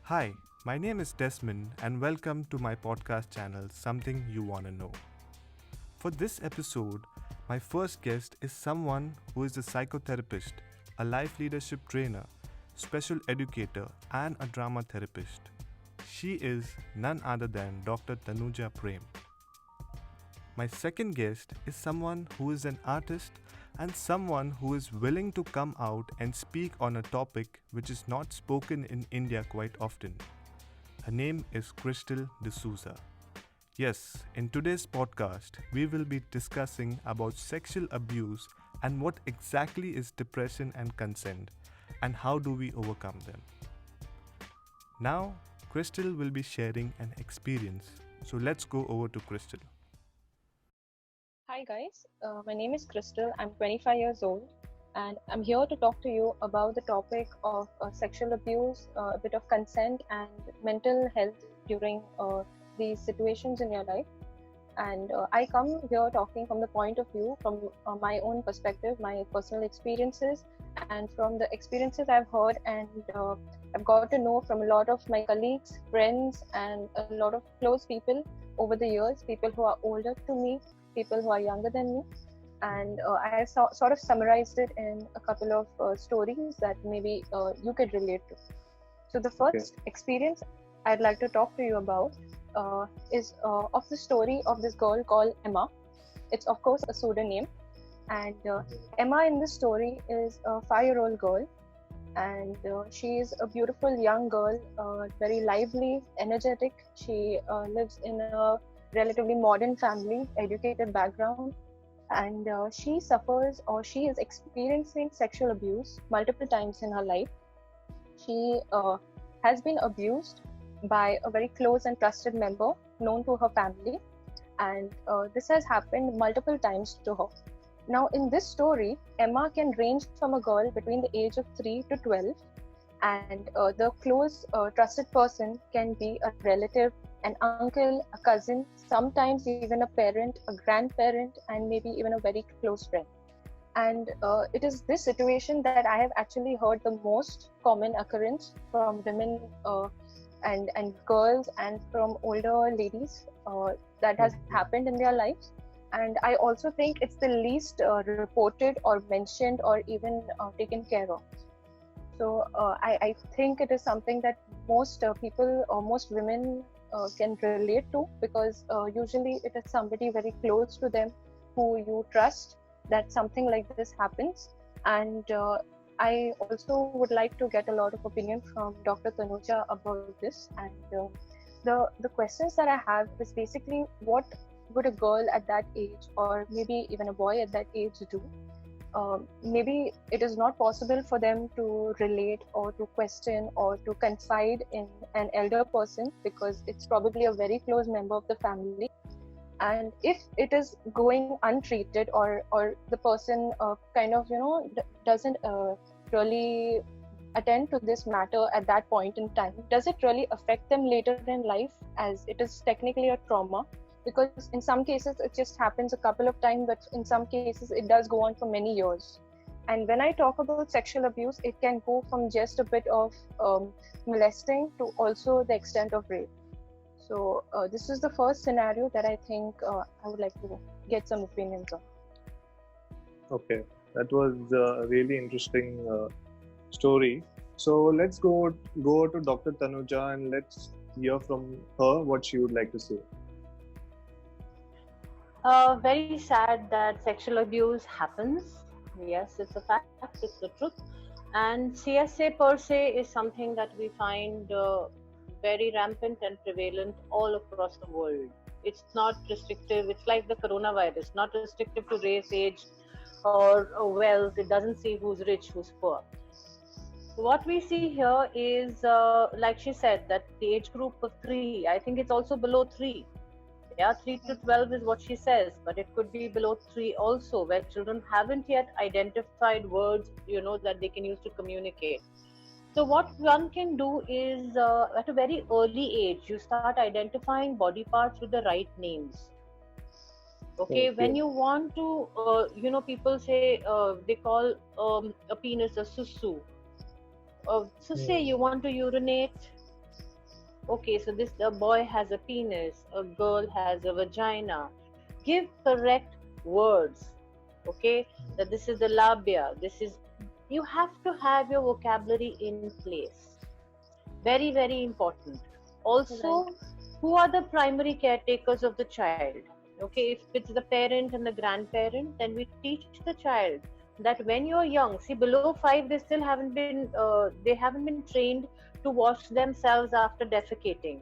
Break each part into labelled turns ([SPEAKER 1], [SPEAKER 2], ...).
[SPEAKER 1] Hi, my name is Desmond, and welcome to my podcast channel, Something You Wanna Know. For this episode, my first guest is someone who is a psychotherapist, a life leadership trainer, special educator, and a drama therapist. She is none other than Dr. Tanuja Prem. My second guest is someone who is an artist and someone who is willing to come out and speak on a topic which is not spoken in India quite often. Her name is Crystal D'Souza. Yes, in today's podcast, we will be discussing about sexual abuse and what exactly is depression and consent and how do we overcome them. Now, Crystal will be sharing an experience. So let's go over to Crystal.
[SPEAKER 2] Hi guys, my name is Crystal. I'm 25 years old and I'm here to talk to you about the topic of sexual abuse, a bit of consent and mental health during these situations in your life. And I come here talking from the point of view, from my own perspective, my personal experiences, and from the experiences I've heard and I've got to know from a lot of my colleagues, friends, and a lot of close people over the years, people who are older to me, people who are younger than me. And I have sort of summarized it in a couple of stories that maybe you could relate to. So the
[SPEAKER 3] Okay.
[SPEAKER 2] first experience I'd like to talk to you about is of the story of this girl called Emma. It's of course a pseudonym, and Emma in this story is a 5-year-old girl, and she is a beautiful young girl, very lively, energetic. She lives in a relatively modern family, educated background, and she suffers or she is experiencing sexual abuse multiple times in her life. She has been abused by a very close and trusted member known to her family, and this has happened multiple times to her. Now, in this story, Emma can range from a girl between the age of 3 to 12, and the close, trusted person can be a relative, an uncle, a cousin, sometimes even a parent, a grandparent, and maybe even a very close friend. And it is this situation that I have actually heard the most common occurrence from women and girls and from older ladies that has happened in their lives. And I also think it's the least reported or mentioned or even taken care of. So I think it is something that most people or most women can relate to, because usually it is somebody very close to them who you trust that something like this happens. And I also would like to get a lot of opinion from Dr. Tanuja about this. And the questions that I have is basically, what would a girl at that age, or maybe even a boy at that age, do? Maybe it is not possible for them to relate or to question or to confide in an elder person because it's probably a very close member of the family. And if it is going untreated, or the person kind of doesn't really attend to this matter at that point in time, does it really affect them later in life, as it is technically a trauma? Because in some cases it just happens a couple of times, but in some cases it does go on for many years. And when I talk about sexual abuse, it can go from just a bit of molesting to also the extent of rape. So this is the first scenario that I think I would like to get some opinions on.
[SPEAKER 3] Okay, that was a really interesting story. So let's go to Dr. Tanuja and let's hear from her what she would like to say.
[SPEAKER 4] Very sad that sexual abuse happens. Yes, it's a fact, it's the truth. And CSA per se is something that we find very rampant and prevalent all across the world. It's not restrictive, it's like the coronavirus, not restrictive to race, age, or wealth. It doesn't see who's rich, who's poor. What we see here is, like she said, that the age group of 3, I think it's also below 3. Yeah, 3 to 12 is what she says, but it could be below 3 also, where children haven't yet identified words, that they can use to communicate. So what one can do is, at a very early age, you start identifying body parts with the right names. Okay, when you want to, people say, they call a penis a susu. So say you want to urinate, Okay, so this a boy has a penis, a girl has a vagina. Give correct words. Okay, that this is the labia. This is, you have to have your vocabulary in place. Very, very important.
[SPEAKER 2] Right.
[SPEAKER 4] Also, who are the primary caretakers of the child? Okay, if it's the parent and the grandparent, then we teach the child that when you're young, see below 5, they still haven't been trained to wash themselves after defecating.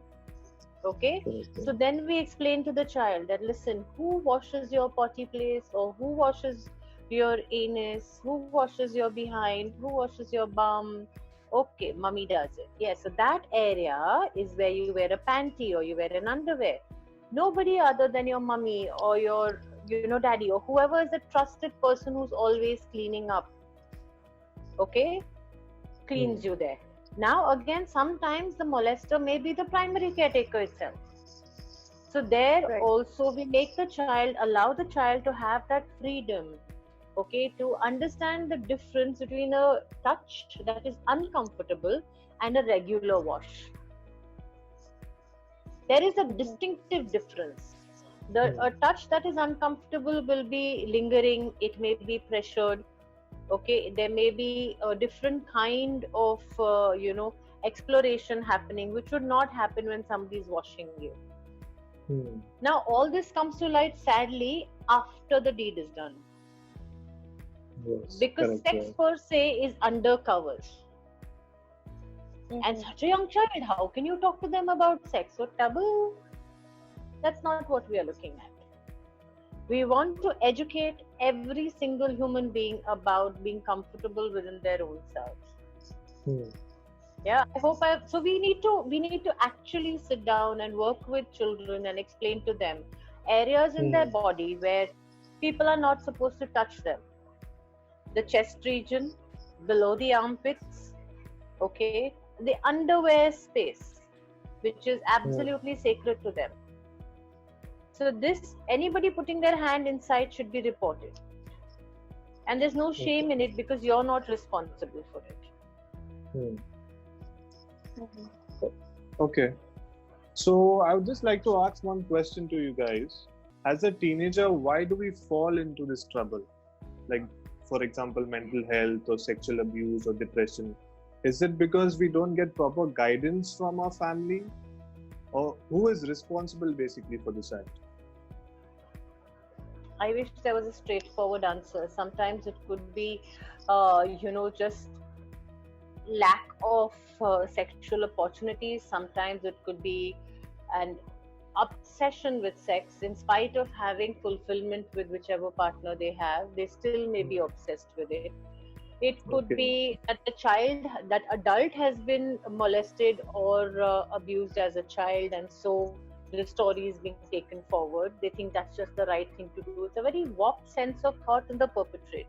[SPEAKER 4] Okay,
[SPEAKER 3] Okay.
[SPEAKER 4] so then we explain to the child that, listen, who washes your potty place, or who washes your anus, who washes your behind, who washes your bum? Okay, mummy does it. Yes, so that area is where you wear a panty or you wear an underwear. Nobody other than your mummy or your, daddy, or whoever is the trusted person who's always cleaning up, okay, cleans you there. Now again, sometimes the molester may be the primary caretaker itself. So there
[SPEAKER 2] Right.
[SPEAKER 4] also we make the child, allow the child to have that freedom, okay, to understand the difference between a touch that is uncomfortable and a regular wash. There is a distinctive difference. A touch that is uncomfortable will be lingering, it may be pressured, okay, there may be a different kind of exploration happening, which would not happen when somebody is washing you. Now all this comes to light sadly after the deed is done,
[SPEAKER 3] Yes,
[SPEAKER 4] because
[SPEAKER 3] correct,
[SPEAKER 4] sex
[SPEAKER 3] yeah.
[SPEAKER 4] per se is under covers. And such a young child, how can you talk to them about sex? So taboo. That's not what we are looking at. We want to educate every single human being about being comfortable within their own selves. Yeah, so we need to actually sit down and work with children and explain to them areas in their body where people are not supposed to touch them. The chest region, below the armpits, okay, the underwear space, which is absolutely sacred to them. So this, anybody putting their hand inside should be reported. And there's no shame in it because you're not responsible for it.
[SPEAKER 3] Okay. So I would just like to ask one question to you guys. As a teenager, why do we fall into this trouble? Like, for example, mental health or sexual abuse or depression. Is it because we don't get proper guidance from our family? Or who is responsible basically for this act?
[SPEAKER 4] I wish there was a straightforward answer. Sometimes it could be, just lack of sexual opportunities. Sometimes it could be an obsession with sex. In spite of having fulfillment with whichever partner they have, they still may be obsessed with it. It could be that that adult has been molested or abused as a child, and so the story is being taken forward. They think that's just the right thing to do. It's a very warped sense of thought in the perpetrator.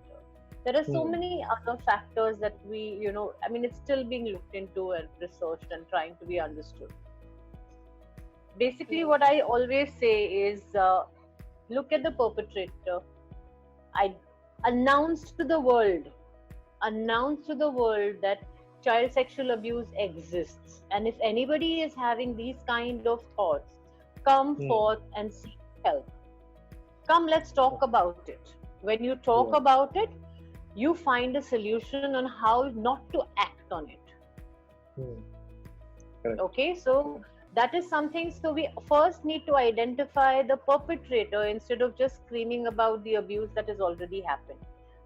[SPEAKER 4] There are so many other factors that it's still being looked into and researched and trying to be understood. Basically, what I always say is look at the perpetrator. I announce to the world that child sexual abuse exists. And if anybody is having these kind of thoughts, come forth and seek help. Come, let's talk about it. When you talk about it, you find a solution on how not to act on it. Okay, so that is something. So we first need to identify the perpetrator instead of just screaming about the abuse that has already happened.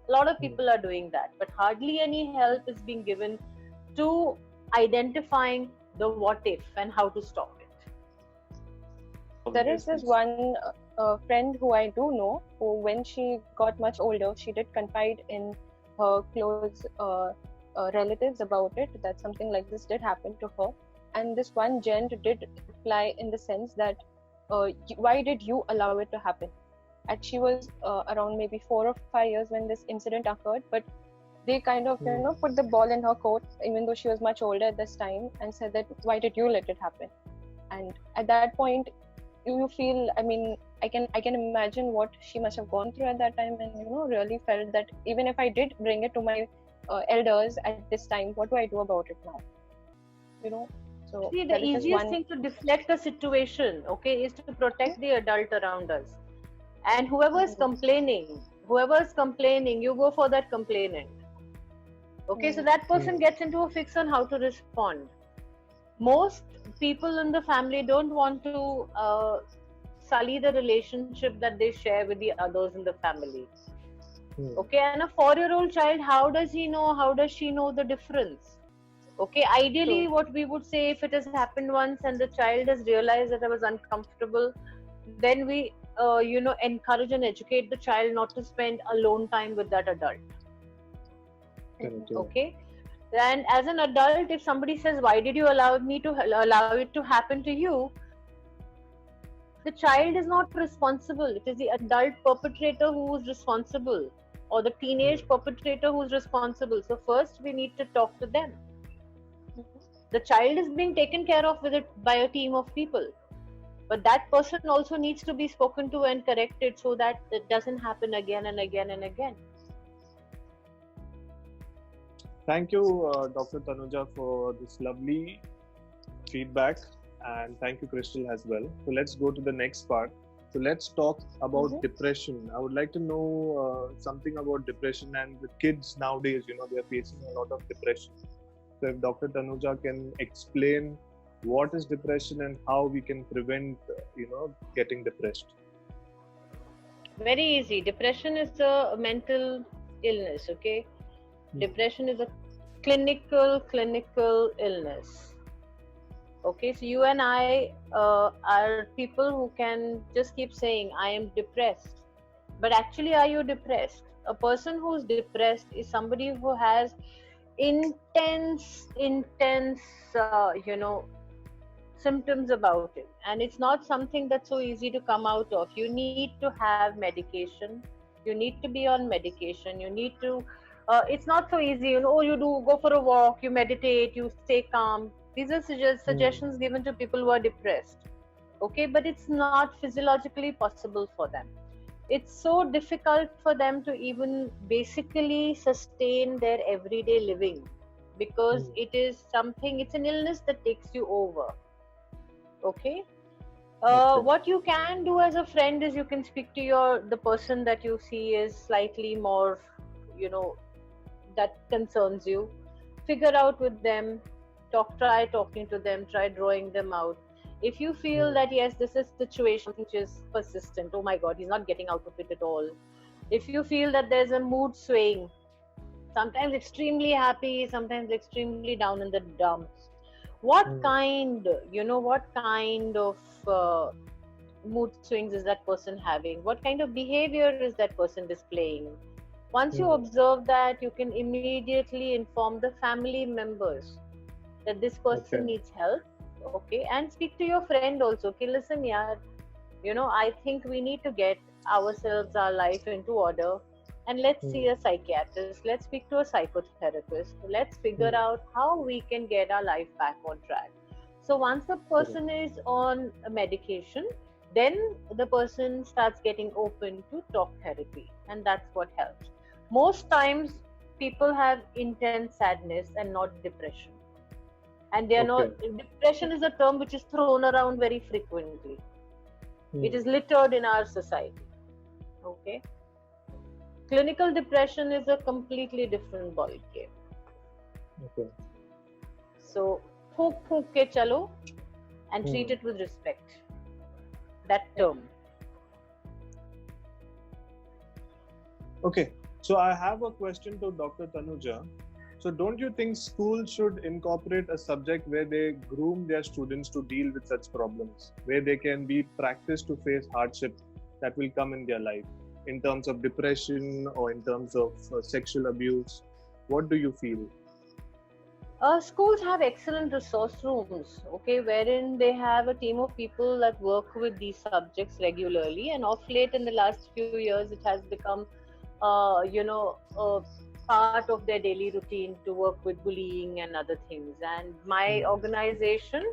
[SPEAKER 4] A lot of people are doing that, but hardly any help is being given to identifying the what if and how to stop it.
[SPEAKER 2] There is this one friend who I do know who, when she got much older, she did confide in her close relatives about it, that something like this did happen to her. And this one gent did reply in the sense that, why did you allow it to happen? And she was around maybe 4 or 5 years when this incident occurred, but they kind of put the ball in her court, even though she was much older at this time, and said that, why did you let it happen? And at that point, you feel, I can imagine what she must have gone through at that time, and really felt that even if I did bring it to my elders at this time, what do I do about it now? So
[SPEAKER 4] See, the
[SPEAKER 2] that is just
[SPEAKER 4] easiest
[SPEAKER 2] one.
[SPEAKER 4] thing to deflect a situation, okay, is to protect the adult around us. And whoever is complaining, you go for that complainant. Okay, so that person gets into a fix on how to respond. Most people in the family don't want to sully the relationship that they share with the others in the family. Okay, and a 4-year-old child, how does he know, how does she know the difference? Okay, ideally,
[SPEAKER 2] True.
[SPEAKER 4] what we would say, if it has happened once and the child has realized that I was uncomfortable, then we, encourage and educate the child not to spend alone time with that adult. Okay, and as an adult, if somebody says, "Why did you allow it to happen to you?" The child is not responsible. It is the adult perpetrator who is responsible, or the teenage perpetrator who is responsible. So first, we need to talk to them. The child is being taken care of by a team of people, but that person also needs to be spoken to and corrected so that it doesn't happen again and again and again.
[SPEAKER 3] Thank you, Dr. Tanuja, for this lovely feedback, and thank you, Crystal, as well. So let's go to the next part. So let's talk about depression. I would like to know something about depression, and with kids nowadays, they are facing a lot of depression. So if Dr. Tanuja can explain what is depression and how we can prevent, getting depressed.
[SPEAKER 4] Very easy. Depression is a mental illness, okay? Depression is a clinical illness. Okay, so you and I are people who can just keep saying, I am depressed. But actually, are you depressed? A person who's depressed is somebody who has intense, symptoms about it. And it's not something that's so easy to come out of. You need to have medication. You need to be on medication. You need to, it's not so easy, you go for a walk, you meditate, you stay calm. These are suggestions given to people who are depressed. Okay, but it's not physiologically possible for them. It's so difficult for them to even basically sustain their everyday living, because it's an illness that takes you over. Okay. What you can do as a friend is you can speak to the person that you see is slightly more, that concerns you. Figure out with them, try talking to them, try drawing them out. If you feel that yes, this is situation which is persistent, oh my god, he's not getting out of it at all. If you feel that there's a mood swing, sometimes extremely happy, sometimes extremely down in the dumps, what kind of mood swings is that person having? What kind of behavior is that person displaying? Once you observe that, you can immediately inform the family members that this person needs help. Okay, and speak to your friend also. Okay, listen, yaar, I think we need to get our life into order, and let's see a psychiatrist. Let's speak to a psychotherapist. Let's figure out how we can get our life back on track. So once the person is on a medication, then the person starts getting open to talk therapy, and that's what helps. Most times, people have intense sadness and not depression. And they are not. Depression is a term which is thrown around very frequently. It is littered in our society. Okay. Clinical depression is a completely different ballgame.
[SPEAKER 3] Okay.
[SPEAKER 4] So, phuk ke chalo and treat it with respect. That term.
[SPEAKER 3] Okay. So I have a question to Dr. Tanuja. So don't you think schools should incorporate a subject where they groom their students to deal with such problems, where they can be practiced to face hardship that will come in their life in terms of depression or in terms of sexual abuse? What do you feel?
[SPEAKER 4] Schools have excellent resource rooms, okay, wherein they have a team of people that work with these subjects regularly. And of late, in the last few years, it has become, part of their daily routine to work with bullying and other things. And my organization,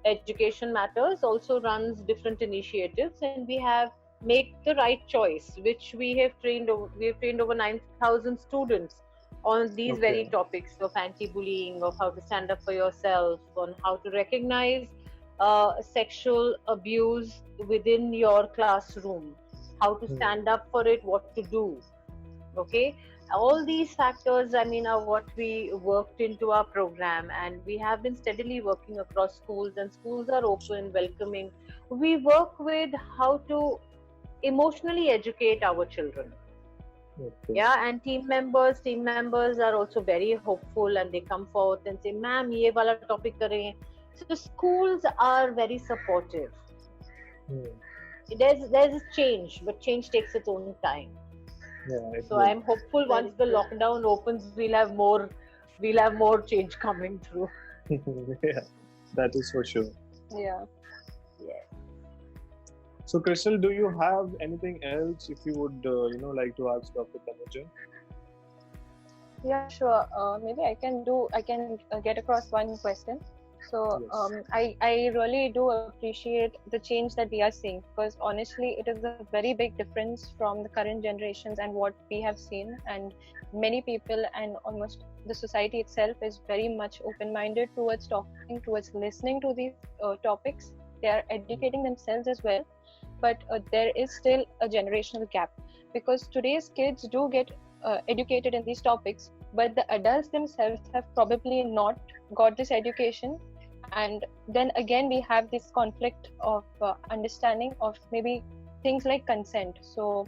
[SPEAKER 4] Education Matters, also runs different initiatives, and we have Make the Right Choice, which we have trained over 9,000 students on these very
[SPEAKER 3] Okay.
[SPEAKER 4] topics of anti-bullying, of how to stand up for yourself, on how to recognize sexual abuse within your classroom, how to
[SPEAKER 3] Hmm.
[SPEAKER 4] stand up for it, what to do. Okay, all these factors, I mean, are what we worked into our program, and we have been steadily working across schools, and schools are open, welcoming. We work with how to emotionally educate our children.
[SPEAKER 3] Okay.
[SPEAKER 4] Yeah, and team members are also very hopeful, and they come forth and say, ma'am, ye wala topic kare. So schools are very supportive.
[SPEAKER 3] Hmm.
[SPEAKER 4] There's a change, but change takes its own time.
[SPEAKER 3] Yeah, it
[SPEAKER 4] So
[SPEAKER 3] will.
[SPEAKER 4] I'm hopeful once
[SPEAKER 2] Very
[SPEAKER 4] the
[SPEAKER 2] true.
[SPEAKER 4] lockdown opens, we'll have more change coming through.
[SPEAKER 3] Yeah, that is for sure.
[SPEAKER 2] Yeah.
[SPEAKER 4] Yes.
[SPEAKER 3] So, Crystal, do you have anything else if you would, like to ask Dr. Tanuja?
[SPEAKER 2] Yeah, sure. Maybe I can get across one question. So
[SPEAKER 3] Yes.
[SPEAKER 2] I really do appreciate the change that we are seeing, because honestly, it is a very big difference from the current generations and what we have seen. And many people and almost the society itself is very much open-minded towards talking, towards listening to these topics. They are educating themselves as well, but there is still a generational gap, because today's kids do get educated in these topics, but the adults themselves have probably not got this education. And then again, we have this conflict of understanding of maybe things like consent. So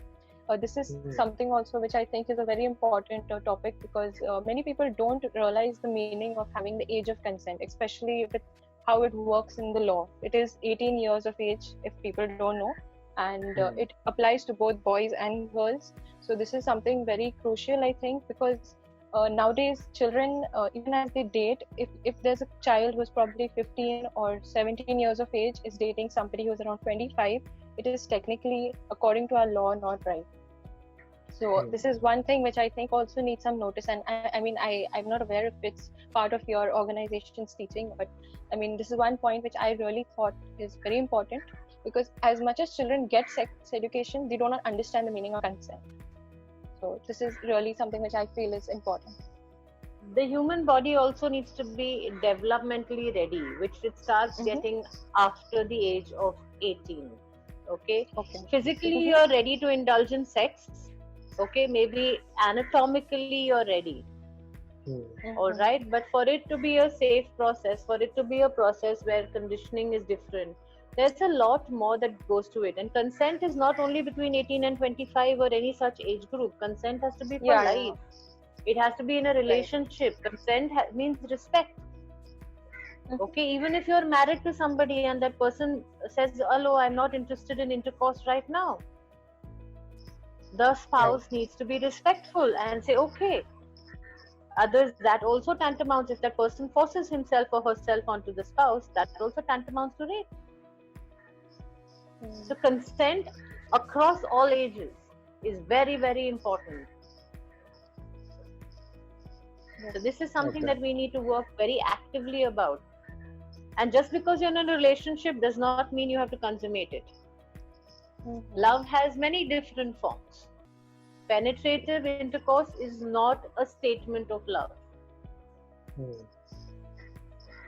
[SPEAKER 2] this is
[SPEAKER 3] Hmm.
[SPEAKER 2] something also which I think is a very important topic, because many people don't realize the meaning of having the age of consent, especially with how it works in the law. It is 18 years of age, if people don't know, and
[SPEAKER 3] Hmm.
[SPEAKER 2] it applies to both boys and girls. So this is something very crucial, I think, because nowadays children, even as they date, if there's a child who's probably 15 or 17 years of age is dating somebody who's around 25, it is technically, according to our law, not right. So
[SPEAKER 3] Hmm.
[SPEAKER 2] this is one thing which I think also needs some notice. And I mean, I'm not aware if it's part of your organization's teaching, but I mean, this is one point which I really thought is very important, because as much as children get sex education, they do not understand the meaning of consent. So this is really something which I feel is important.
[SPEAKER 4] The human body also needs to be developmentally ready, which it starts
[SPEAKER 2] Mm-hmm.
[SPEAKER 4] getting after the age of 18. Okay,
[SPEAKER 2] Okay.
[SPEAKER 4] physically
[SPEAKER 2] Mm-hmm.
[SPEAKER 4] you're ready to indulge in sex. Okay, maybe anatomically you're ready.
[SPEAKER 3] Hmm.
[SPEAKER 4] All right, but for it to be a safe process, for it to be a process where conditioning is different, there's a lot more that goes to it. And consent is not only between 18 and 25 or any such age group. Consent has to be for
[SPEAKER 2] Yeah, yeah,
[SPEAKER 4] life. It has to be in a
[SPEAKER 2] right.
[SPEAKER 4] relationship. Consent means respect.
[SPEAKER 2] Mm-hmm.
[SPEAKER 4] Okay, even if you're married to somebody and that person says, hello, I'm not interested in intercourse right now, the spouse
[SPEAKER 3] Okay.
[SPEAKER 4] needs to be respectful and say, okay. Others, that also tantamounts, if that person forces himself or herself onto the spouse, that also tantamounts to rape. So consent across all ages is very, very important. So this is something
[SPEAKER 3] Okay.
[SPEAKER 4] that we need to work very actively about. And just because you're in a relationship does not mean you have to consummate it.
[SPEAKER 2] Mm-hmm.
[SPEAKER 4] Love has many different forms. Penetrative intercourse is not a statement of love.
[SPEAKER 3] Hmm.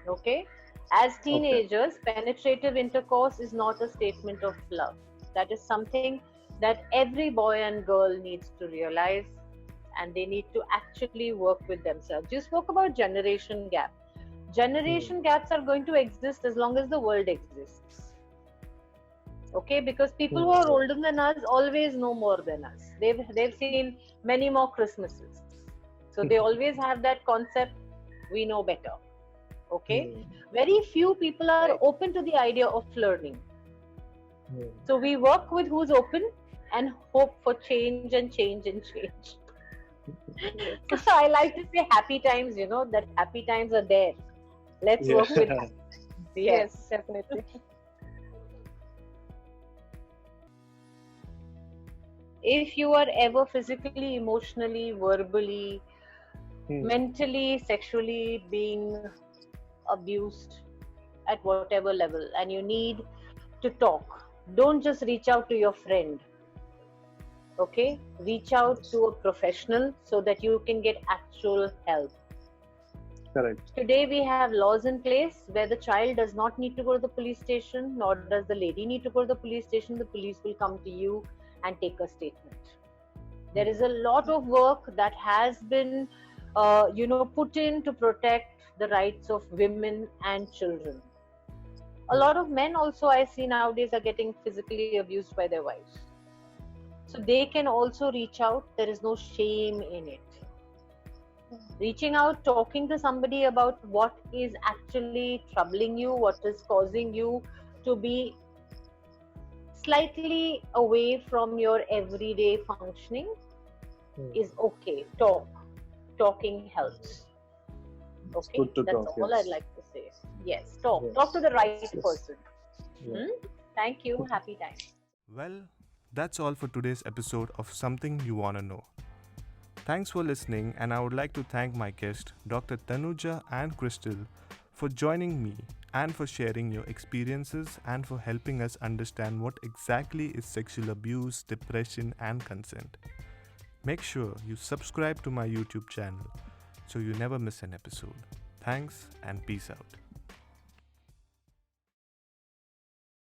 [SPEAKER 4] Okay? As
[SPEAKER 3] Okay.
[SPEAKER 4] teenagers, penetrative intercourse is not a statement of love. That is something that every boy and girl needs to realize, and they need to actually work with themselves. You spoke about generation gap. Generation gaps are going to exist as long as the world exists. Okay, because people who are
[SPEAKER 3] Hmm.
[SPEAKER 4] older than us always know more than us. They've seen many more Christmases. So they always have that concept, we know better. Okay,
[SPEAKER 3] Hmm.
[SPEAKER 4] very few people are
[SPEAKER 2] Right.
[SPEAKER 4] open to the idea of learning.
[SPEAKER 3] Hmm.
[SPEAKER 4] So we work with who's open and hope for change and change and change.
[SPEAKER 2] Yes.
[SPEAKER 4] So I like to say happy times, that happy times are there. Let's
[SPEAKER 3] Yeah.
[SPEAKER 4] work with happy times.
[SPEAKER 2] Yes,
[SPEAKER 4] Yes.
[SPEAKER 2] definitely.
[SPEAKER 4] If you are ever physically, emotionally, verbally,
[SPEAKER 3] Hmm.
[SPEAKER 4] mentally, sexually being abused at whatever level, and you need to talk, don't just reach out to your friend. Okay, reach out to a professional so that you can get actual help.
[SPEAKER 3] Correct.
[SPEAKER 4] Today we have laws in place where the child does not need to go to the police station, nor does the lady need to go to the police station. The police will come to you and take a statement. There is a lot of work that has been, put in to protect the rights of women and children. A lot of men also I see nowadays are getting physically abused by their wives. So they can also reach out. There is no shame in it. Reaching out, talking to somebody about what is actually troubling you, what is causing you to be slightly away from your everyday functioning is okay. Talking helps.
[SPEAKER 3] It's
[SPEAKER 4] Okay,
[SPEAKER 3] good to
[SPEAKER 4] that's
[SPEAKER 3] talk.
[SPEAKER 4] all
[SPEAKER 3] Yes.
[SPEAKER 4] I'd like to say. Yes, talk.
[SPEAKER 3] Yes.
[SPEAKER 4] Talk to the right
[SPEAKER 3] Yes.
[SPEAKER 4] person.
[SPEAKER 3] Yeah.
[SPEAKER 4] Thank you. Happy time.
[SPEAKER 1] Well, that's all for today's episode of Something You Wanna Know. Thanks for listening, and I would like to thank my guests, Dr. Tanuja and Crystal, for joining me and for sharing your experiences and for helping us understand what exactly is sexual abuse, depression, and consent. Make sure you subscribe to my YouTube channel so you never miss an episode. Thanks and peace out.